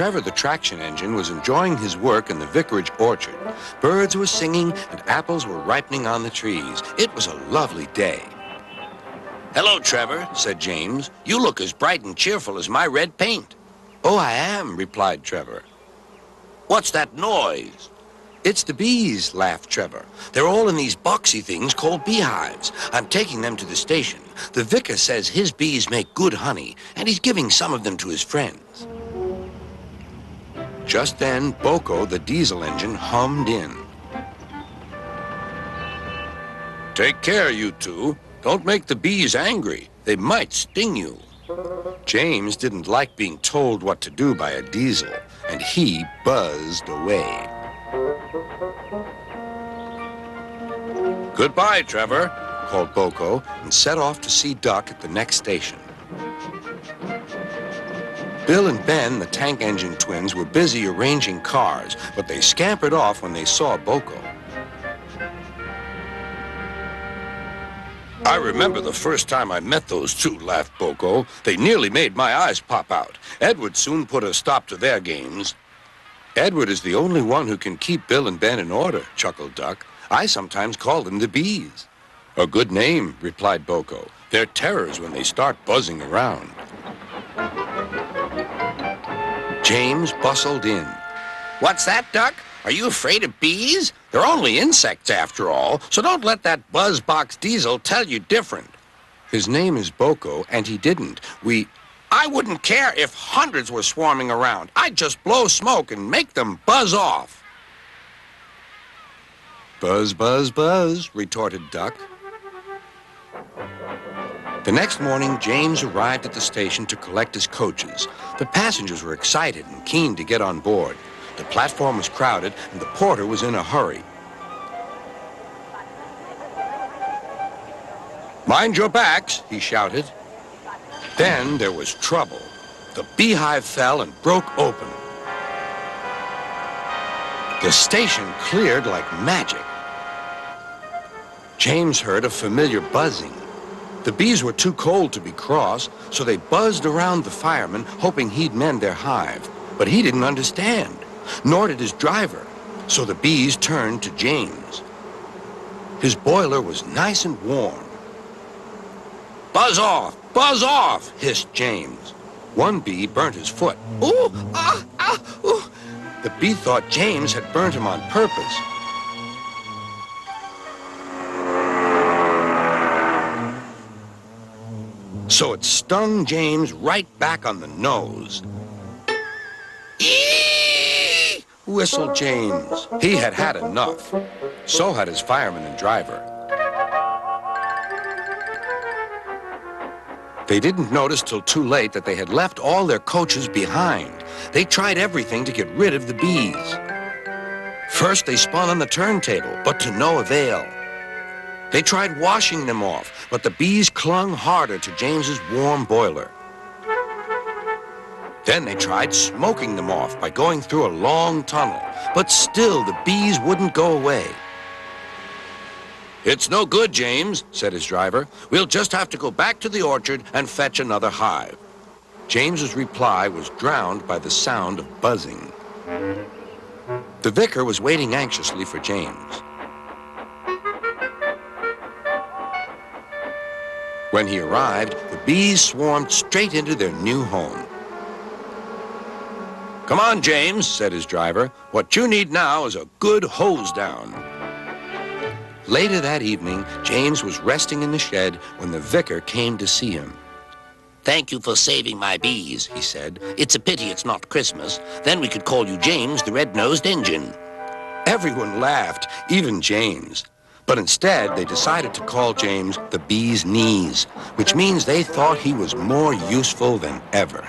Trevor the traction engine was enjoying his work in the Vicarage Orchard, birds were singing and apples were ripening on the trees. It was a lovely day. "Hello, Trevor," said James. "You look as bright and cheerful as my red paint." "Oh, I am," replied Trevor. "What's that noise?" "It's the bees," laughed Trevor. "They're all in these boxy things called beehives. I'm taking them to the station. The vicar says his bees make good honey, and he's giving some of them to his friends." Just then, BoCo, the diesel engine, hummed in. "Take care, you two. Don't make the bees angry. They might sting you." James didn't like being told what to do by a diesel, and he buzzed away. "Goodbye, Trevor," called BoCo, and set off to see Duck at the next station. Bill and Ben, the tank engine twins, were busy arranging cars, but they scampered off when they saw BoCo. "I remember the first time I met those two," laughed BoCo. "They nearly made my eyes pop out. Edward soon put a stop to their games." "Edward is the only one who can keep Bill and Ben in order," chuckled Duck. "I sometimes call them the bees." "A good name," replied BoCo. "They're terrors when they start buzzing around." James bustled in. "What's that, Duck? Are you afraid of bees? They're only insects after all, so don't let that buzzbox diesel tell you different." "His name is BoCo, and he didn't. I wouldn't care if hundreds were swarming around. I'd just blow smoke and make them buzz off." "Buzz, buzz, buzz," retorted Duck. The next morning, James arrived at the station to collect his coaches. The passengers were excited and keen to get on board. The platform was crowded, and the porter was in a hurry. "Mind your backs," he shouted. Then there was trouble. The beehive fell and broke open. The station cleared like magic. James heard a familiar buzzing. The bees were too cold to be cross, so they buzzed around the fireman, hoping he'd mend their hive. But he didn't understand, nor did his driver, so the bees turned to James. His boiler was nice and warm. "Buzz off! Buzz off!" hissed James. One bee burnt his foot. "Ooh! Ah! Ah! Ooh!" The bee thought James had burnt him on purpose. So it stung James right back on the nose. "Eee!" Whistled James. He had had enough. So had his fireman and driver. They didn't notice till too late that they had left all their coaches behind. They tried everything to get rid of the bees. First, they spun on the turntable, but to no avail. They tried washing them off, but the bees clung harder to James's warm boiler. Then they tried smoking them off by going through a long tunnel, but still the bees wouldn't go away. "It's no good, James," said his driver. "We'll just have to go back to the orchard and fetch another hive." James's reply was drowned by the sound of buzzing. The vicar was waiting anxiously for James. When he arrived, the bees swarmed straight into their new home. "Come on, James," said his driver. "What you need now is a good hose down." Later that evening, James was resting in the shed when the vicar came to see him. "Thank you for saving my bees," he said. "It's a pity it's not Christmas. Then we could call you James the Red-Nosed Engine." Everyone laughed, even James. But instead, they decided to call James the Bee's Knees, which means they thought he was more useful than ever.